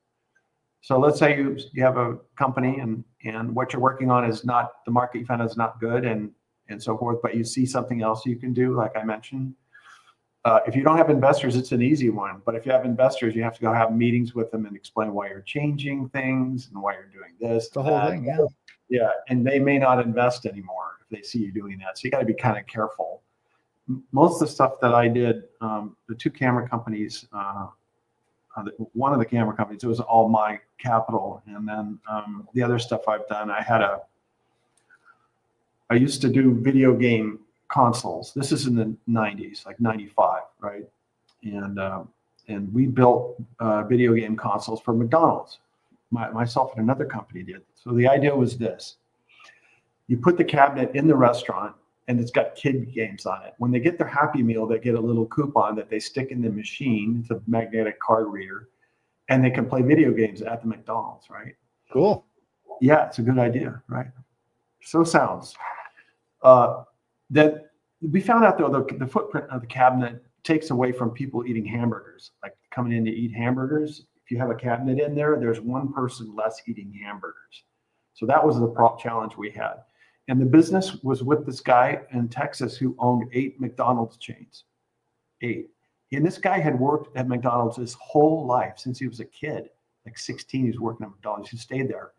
S2: So let's say you have a company and what you're working on is not, the market you found is not good and so forth, but you see something else you can do, like I mentioned. If you don't have investors, it's an easy one. But if you have investors, you have to go have meetings with them and explain why you're changing things and why you're doing this.
S1: The whole thing, yeah.
S2: Yeah, and they may not invest anymore if they see you doing that. So you got to be kind of careful. Most of the stuff that I did, the two camera companies, one of the camera companies, it was all my capital. And then the other stuff I've done, I used to do video game consoles. This is in the 90s, like 95, right? And we built video game consoles for McDonald's. Myself and another company did. So the idea was this: you put the cabinet in the restaurant, and it's got kid games on it. When they get their Happy Meal, they get a little coupon that they stick in the machine. It's a magnetic card reader, and they can play video games at the McDonald's, right?
S1: Cool.
S2: Yeah, it's a good idea, right? So sounds. That we found out though the footprint of the cabinet takes away from people eating hamburgers, like coming in to eat hamburgers. If you have a cabinet in there, there's one person less eating hamburgers. So that was the challenge we had. And the business was with this guy in Texas who owned 8 McDonald's chains. 8. And this guy had worked at McDonald's his whole life since he was a kid, like 16. He was working at McDonald's. He stayed there.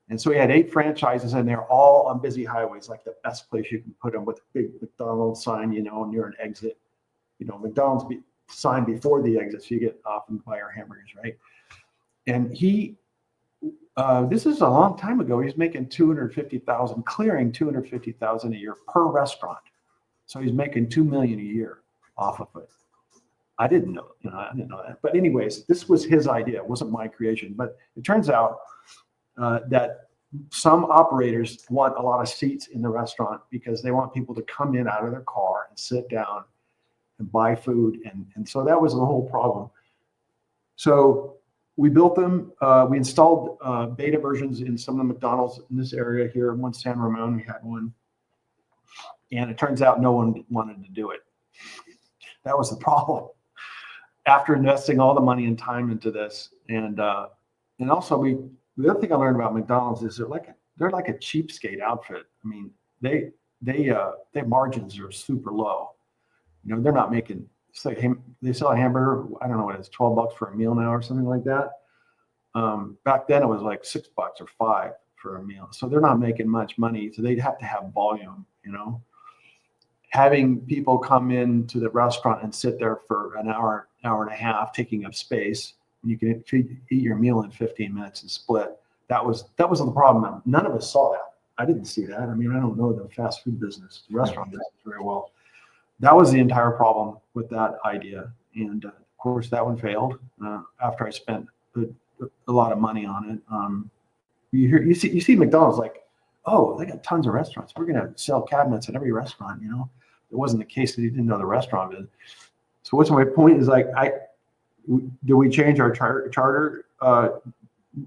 S2: And so he had 8 franchises, and they're all on busy highways, like the best place you can put them, with a big McDonald's sign, near an exit. McDonald's sign before the exit, so you get off and buy our hamburgers, right? And this is a long time ago. He's making $250,000, clearing $250,000 a year per restaurant. So he's making $2 million a year off of it. I didn't know that. But anyways, this was his idea. It wasn't my creation. But it turns out that some operators want a lot of seats in the restaurant because they want people to come in out of their car and sit down and buy food. And so that was the whole problem. So we built them. We installed beta versions in some of the McDonald's in this area here. One San Ramon, we had one. And it turns out no one wanted to do it. That was the problem. After investing all the money and time into this, and also the other thing I learned about McDonald's is they're like a cheapskate outfit. I mean, their margins are super low. You know, they're not making, they sell a hamburger, I don't know what it is, $12 for a meal now or something like that. Back then it was like $6 or $5 for a meal. So they're not making much money. So they'd have to have volume, you know. Having people come into the restaurant and sit there for an hour, hour and a half, taking up space, you can eat your meal in 15 minutes and split. That was the problem. None of us saw that. I didn't see that. I mean, I don't know the fast food business, the restaurant business very well. That was the entire problem with that idea. And of course, that one failed after I spent a lot of money on it. You see McDonald's like, oh, they got tons of restaurants. We're going to sell cabinets at every restaurant, you know. It wasn't the case that he didn't know the restaurant business. So what's my point is like, do we change our charter?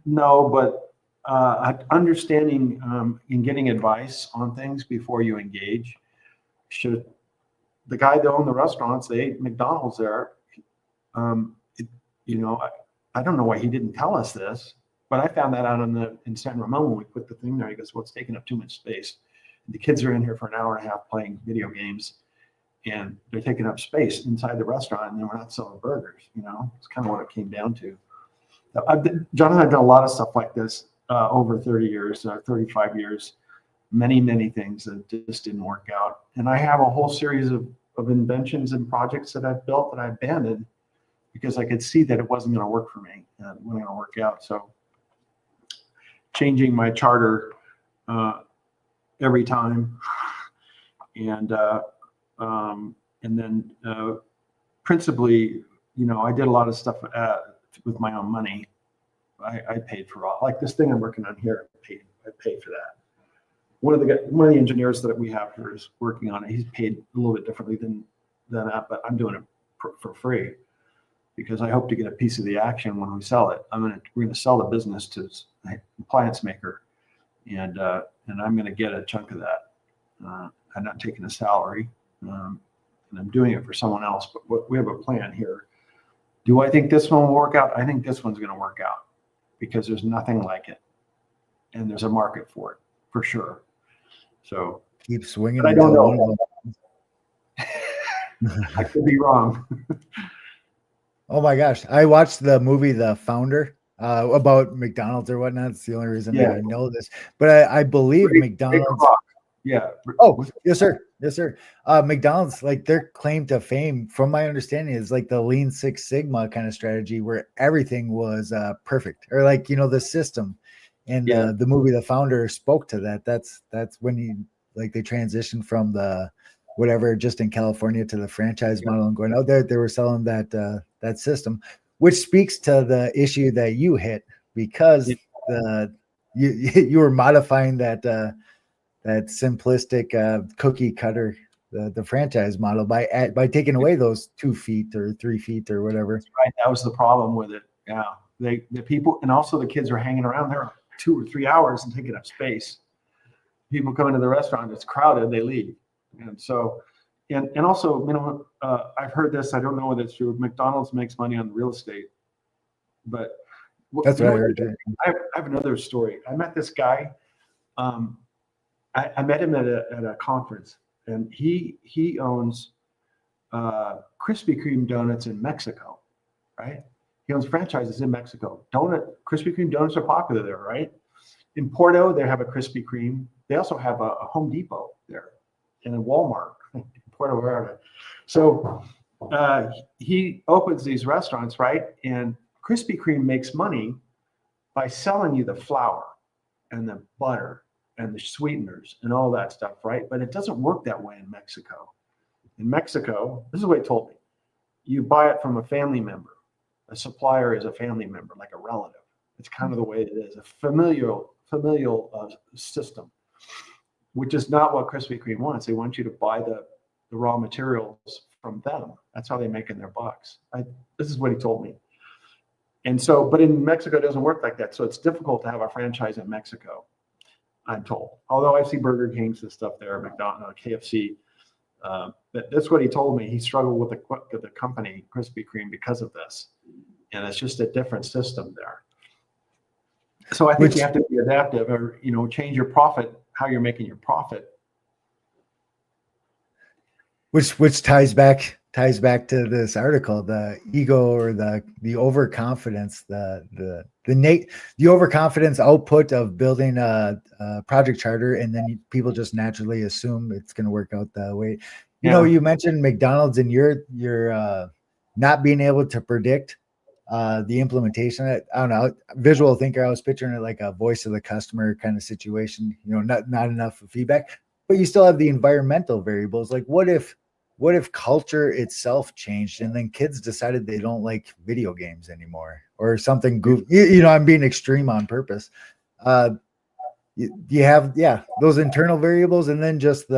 S2: No, but understanding and getting advice on things before you engage. Should the guy that owned the restaurants, they ate McDonald's there. You know, I don't know why he didn't tell us this, but I found that out in San Ramon when we put the thing there. He goes, well, it's taking up too much space. The kids are in here for an hour and a half playing video games, and they're taking up space inside the restaurant, and then we're not selling burgers. You know, it's kind of what it came down to. John and I have done a lot of stuff like this over 30 years, 35 years, many things that just didn't work out. And I have a whole series of inventions and projects that I've built that I abandoned because I could see that it wasn't going to work for me. It wasn't going to work out. So changing my charter every time, and then principally, you know, I did a lot of stuff with my own money. I paid for all, like this thing I'm working on here. I paid for that. One of the engineers that we have here is working on it. He's paid a little bit differently than that, but I'm doing it for free because I hope to get a piece of the action when we sell it. We're going to sell the business to a appliance maker, and I'm going to get a chunk of that. I'm not taking a salary, and I'm doing it for someone else. But we have a plan here. Do I think this one will work out? I think this one's going to work out because there's nothing like it, and there's a market for it for sure. So
S1: keep swinging.
S2: I don't know. I could be wrong.
S1: Oh my gosh. I watched the movie The Founder about McDonald's or whatnot. It's the only reason I know this. But I believe McDonald's.
S2: Yeah.
S1: Oh, yes, sir. Yes, sir. McDonald's, like their claim to fame, from my understanding, is like the Lean Six Sigma kind of strategy where everything was perfect, or like, you know, the system. And the movie The Founder spoke to that. That's when they transitioned from the whatever just in California to the franchise model and going out there. They were selling that system, which speaks to the issue that you hit because you were modifying that simplistic cookie cutter the franchise model by taking away those 2 feet or 3 feet or whatever.
S2: That's right. That was the problem with it. Yeah, the people, and also the kids were hanging around there 2 or 3 hours and taking up space. People come into the restaurant, it's crowded, they leave. And so, and also, you know, I've heard this, I don't know whether it's true, McDonald's makes money on real estate, but
S1: that's what I heard.
S2: I have another story. I met this guy. I met him at a conference, and he owns Krispy Kreme donuts in Mexico, right? He owns franchises in Mexico. Krispy Kreme donuts are popular there, right? In Porto, they have a Krispy Kreme. They also have a Home Depot there and a Walmart in Puerto Vallarta. So he opens these restaurants, right? And Krispy Kreme makes money by selling you the flour and the butter and the sweeteners and all that stuff, right? But it doesn't work that way in Mexico. In Mexico, this is what he told me. You buy it from a family member. A supplier is a family member, like a relative. It's kind of the way it is, a familial system, which is not what Krispy Kreme wants. They want you to buy the raw materials from them. That's how they're making their bucks. This is what he told me. And so, but in Mexico, it doesn't work like that. So it's difficult to have a franchise in Mexico, I'm told. Although I see Burger Kings and stuff there, McDonald's, KFC. But that's what he told me. He struggled with the company, Krispy Kreme, because of this. And it's just a different system there. So I think you have to be adaptive, or, you know, change your profit, how you're making your profit,
S1: which ties back to this article, the ego or the overconfidence, the overconfidence output of building a project charter, and then people just naturally assume it's going to work out that way. You know, you mentioned McDonald's and your not being able to predict the implementation. I don't know, visual thinker. I was picturing it like a voice of the customer kind of situation. You know, not enough feedback, but you still have the environmental variables. Like, what if culture itself changed and then kids decided they don't like video games anymore or something goofy? You know, I'm being extreme on purpose. You have those internal variables, and then just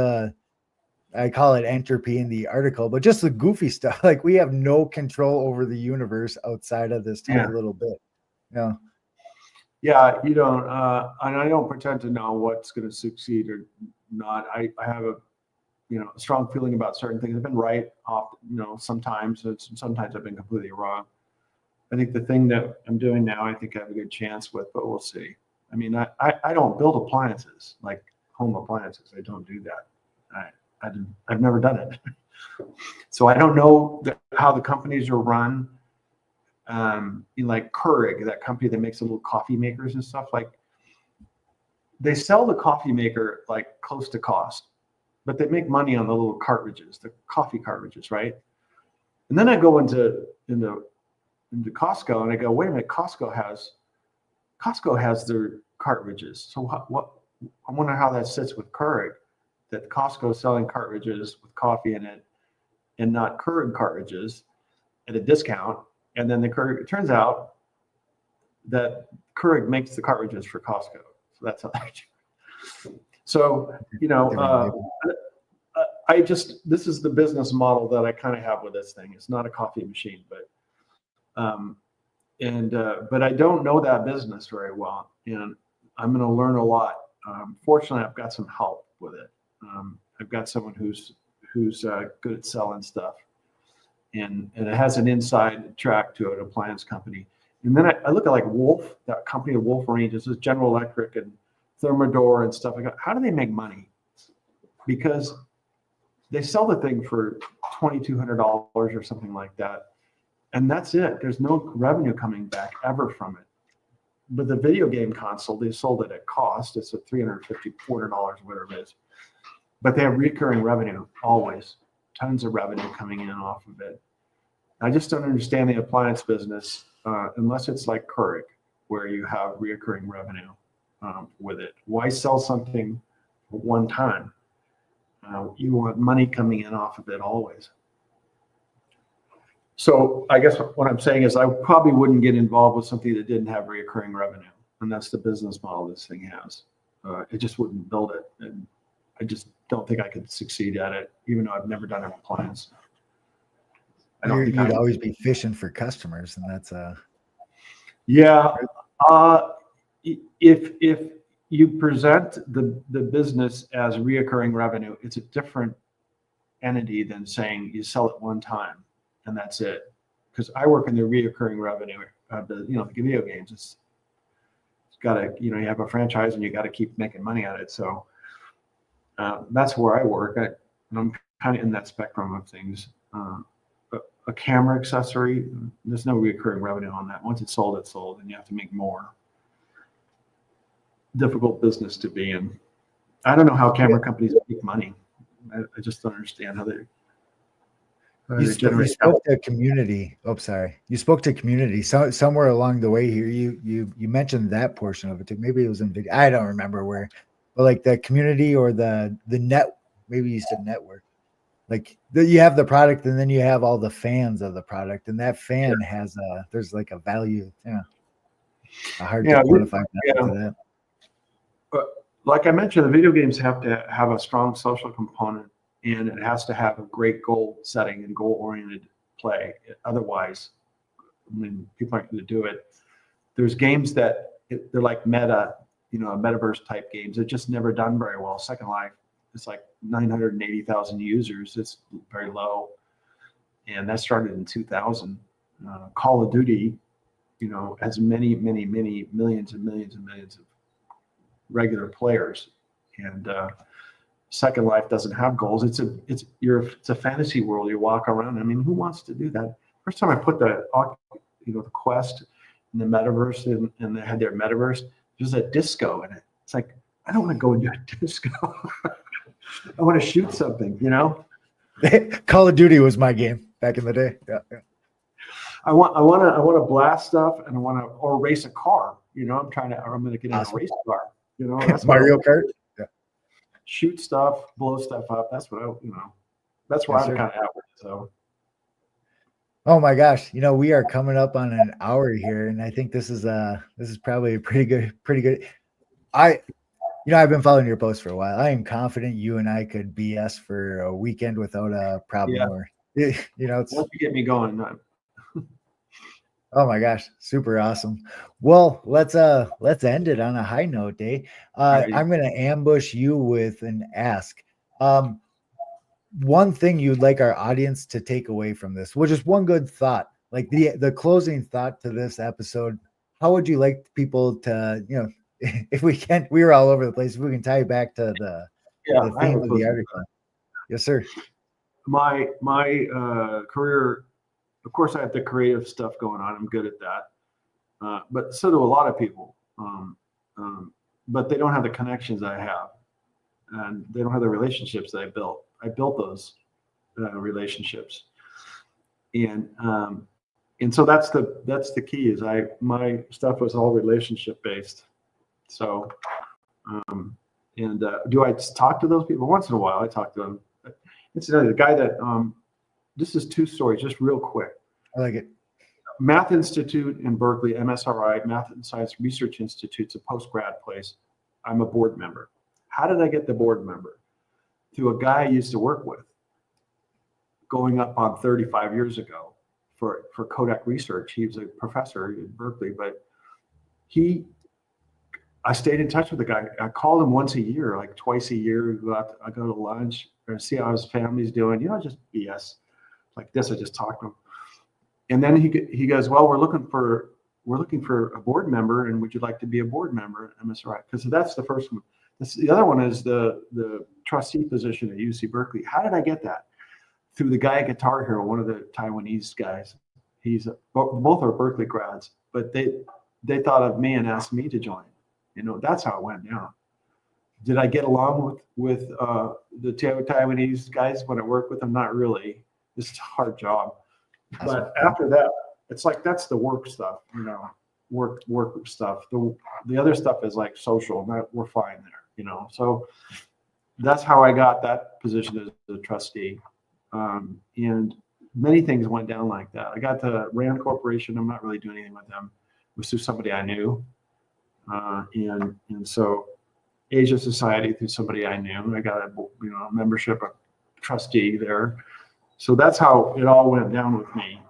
S1: I call it entropy in the article, but just the goofy stuff. Like, we have no control over the universe outside of this tiny little bit. Yeah.
S2: Yeah, you don't, and I don't pretend to know what's going to succeed or not. I have a strong feeling about certain things. I've been right off, sometimes. Sometimes I've been completely wrong. I think the thing that I'm doing now, I think I have a good chance with, but we'll see. I mean, I don't build appliances, like home appliances. I don't do that. I've never done it. So I don't know how the companies are run. Like Keurig, that company that makes the little coffee makers and stuff, like they sell the coffee maker like close to cost, but they make money on the little cartridges, the coffee cartridges, right? And then I go into Costco and I go, wait a minute, Costco has their cartridges. So what I wonder how that sits with Keurig, that Costco is selling cartridges with coffee in it and not Keurig cartridges at a discount. And then it turns out that Keurig makes the cartridges for Costco. So that's how that. So, this is the business model that I kind of have with this thing. It's not a coffee machine, but I don't know that business very well, and I'm going to learn a lot. Fortunately, I've got some help with it. I've got someone who's good at selling stuff, and it has an inside track to an appliance company. And then I look at like Wolf, that company, Wolverine, this is General Electric and Thermador and stuff like that. How do they make money? Because they sell the thing for $2,200 or something like that, and that's it. There's no revenue coming back ever from it. But the video game console, they sold it at cost. It's a $350, $400, whatever it is. But they have recurring revenue always, tons of revenue coming in off of it. I just don't understand the appliance business unless it's like Keurig, where you have recurring revenue with it. Why sell something one time? You want money coming in off of it always. So I guess what I'm saying is I probably wouldn't get involved with something that didn't have recurring revenue, and that's the business model this thing has. It just wouldn't build it, and I just don't think I could succeed at it, even though I've never done an appliance.
S1: You'd always be fishing for customers, and that's
S2: if you present the business as reoccurring revenue, it's a different entity than saying you sell it one time and that's it. Because I work in the reoccurring revenue of the video games. It's got to, you have a franchise and you got to keep making money at it. So that's where I work. I'm kind of in that spectrum of things. A camera accessory, there's no recurring revenue on that. Once it's sold, and you have to make more. Difficult business to be in. I don't know how camera companies make money. I just don't understand how they.
S1: You spoke to community. Oh, sorry. You spoke to community. So somewhere along the way here, you mentioned that portion of it too. Maybe it was in video. I don't remember where, but like the community or the net. Maybe you said network. Like you have the product, and then you have all the fans of the product, and that fan has there's like a value. Yeah. Hard to quantify that.
S2: But like I mentioned, the video games have to have a strong social component, and it has to have a great goal setting and goal-oriented play. Otherwise, people aren't going to do it. There's games that they're like meta, metaverse type games. They're just never done very well. Second Life, it's like 980,000 users. It's very low, and that started in 2000. Call of Duty, has many, many, many millions and millions and millions of regular players, and Second Life doesn't have goals. It's a fantasy world. You walk around. I mean, who wants to do that? First time I put the Quest in the metaverse and they had their metaverse, there's a disco in it. It's like, I don't want to go into a disco. I want to shoot something,
S1: Call of Duty was my game back in the day. Yeah.
S2: I want to blast stuff and or race a car. I'm going to get in a race car. That's
S1: Mario Kart. Yeah.
S2: Shoot stuff, blow stuff up. That's what that's where
S1: Yes,
S2: I'm
S1: sir.
S2: kind of at with it. So.
S1: Oh my gosh, we are coming up on an hour here, and I think this is probably pretty good. I've been following your post for a while. I am confident you and I could BS for a weekend without a problem.
S2: Yeah.
S1: Or it's
S2: Once you get me going.
S1: Oh my gosh, super awesome. Well, let's end it on a high note, eh? I'm gonna ambush you with an ask. One thing you'd like our audience to take away from this, well, just one good thought, like the closing thought to this episode. How would you like people to, if we can, we were all over the place. If we can tie it back to the theme of the article. Yes, sir.
S2: My career, of course, I have the creative stuff going on. I'm good at that, but so do a lot of people. But they don't have the connections I have, and they don't have the relationships that I built. I built those relationships, and so that's the key. Is my stuff was all relationship based. So, do I talk to those people once in a while? I talk to them. Incidentally, the guy that this is two stories, just real quick.
S1: I like it.
S2: Math Institute in Berkeley, MSRI, Math and Science Research Institute's a post-grad place. I'm a board member. How did I get the board member? Through a guy I used to work with, going up on 35 years ago for Kodak Research. He was a professor in Berkeley, but I stayed in touch with the guy. I called him once a year, like twice a year. I go to lunch or see how his family's doing. Just BS like this. I just talked to him, and then he goes, "Well, we're looking for a board member, and would you like to be a board member at MSRI?" Because that's the first one. The other one is the trustee position at UC Berkeley. How did I get that? Through the guy at Guitar Hero, one of the Taiwanese guys. Both are Berkeley grads, but they thought of me and asked me to join. That's how it went down. Did I get along with the Taiwanese guys when I worked with them? Not really. This is a hard job. But after that, it's like that's the work stuff, work stuff. The other stuff is like social. We're fine there, So that's how I got that position as a trustee. And many things went down like that. I got to Rand Corporation. I'm not really doing anything with them. It was through somebody I knew. And so Asia Society through somebody I knew. I got a membership, a trustee there. So that's how it all went down with me.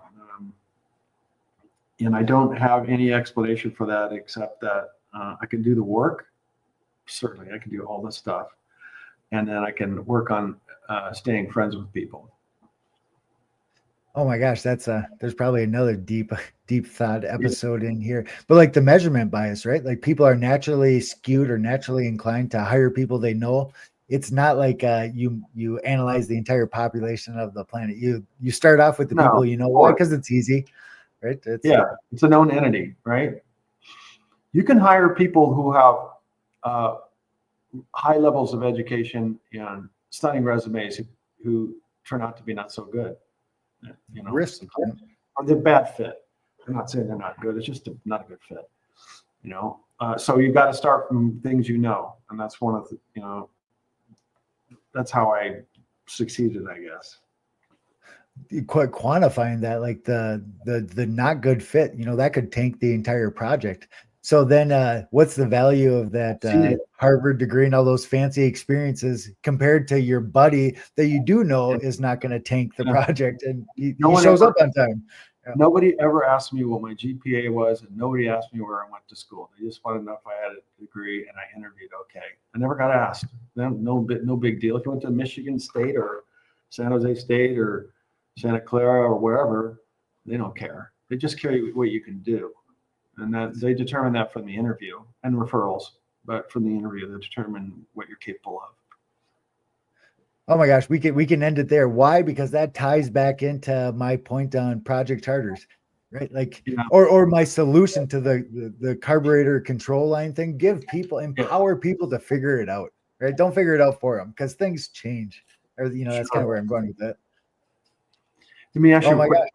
S2: And I don't have any explanation for that except that I can do the work. Certainly, I can do all this stuff. And then I can work on staying friends with people.
S1: Oh my gosh, there's probably another deep thought episode in here. But like the measurement bias, right? Like people are naturally skewed or naturally inclined to hire people they know. It's not like you analyze the entire population of the planet. You start off with the people you know. Why? Because it's easy, right?
S2: It's a known entity, right? You can hire people who have high levels of education and stunning resumes who turn out to be not so good.
S1: Risk.
S2: Or they're bad fit. I'm not saying they're not good. It's just not a good fit. So you've got to start from things and that's one of the, that's how I succeeded, I guess.
S1: Quite quantifying that, like the not good fit, that could tank the entire project. So then what's the value of that Harvard degree and all those fancy experiences compared to your buddy that you do know is not going to tank the project and he shows up on time? Yeah.
S2: Nobody ever asked me what my GPA was, and nobody asked me where I went to school. They just wanted to know if I had a degree, and I interviewed okay. I never got asked. No big deal. If you went to Michigan State or San Jose State or Santa Clara or wherever, they don't care. They just care what you can do. And that they determine that from the interview and referrals, but from the interview, they determine what you're capable of.
S1: Oh my gosh, we can end it there. Why? Because that ties back into my point on Project Charters, right? Like,
S2: Yeah.
S1: or my solution to the carburetor control line thing. Give people, empower people to figure it out, right? Don't figure it out for them because things change. Or that's kind of where I'm going with that.
S2: Let me ask
S1: Oh
S2: you a
S1: my
S2: quick
S1: gosh.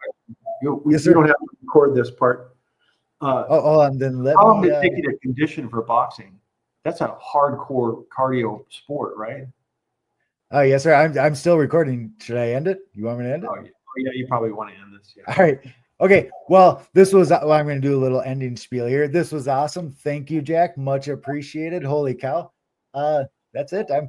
S2: question.
S1: Yes,
S2: You
S1: sir.
S2: don't have to record this part.
S1: Oh, hold on. Then let
S2: How long
S1: me.
S2: did it take you to condition for boxing? That's a hardcore cardio sport, right?
S1: Oh yes, sir. I'm still recording. Should I end it? You want me to end it?
S2: Oh, yeah, you probably want to end this. Yeah.
S1: All right. Okay. Well, this was, well, I'm going to do a little ending spiel here. This was awesome. Thank you, Jack. Much appreciated. Holy cow. That's it. I'm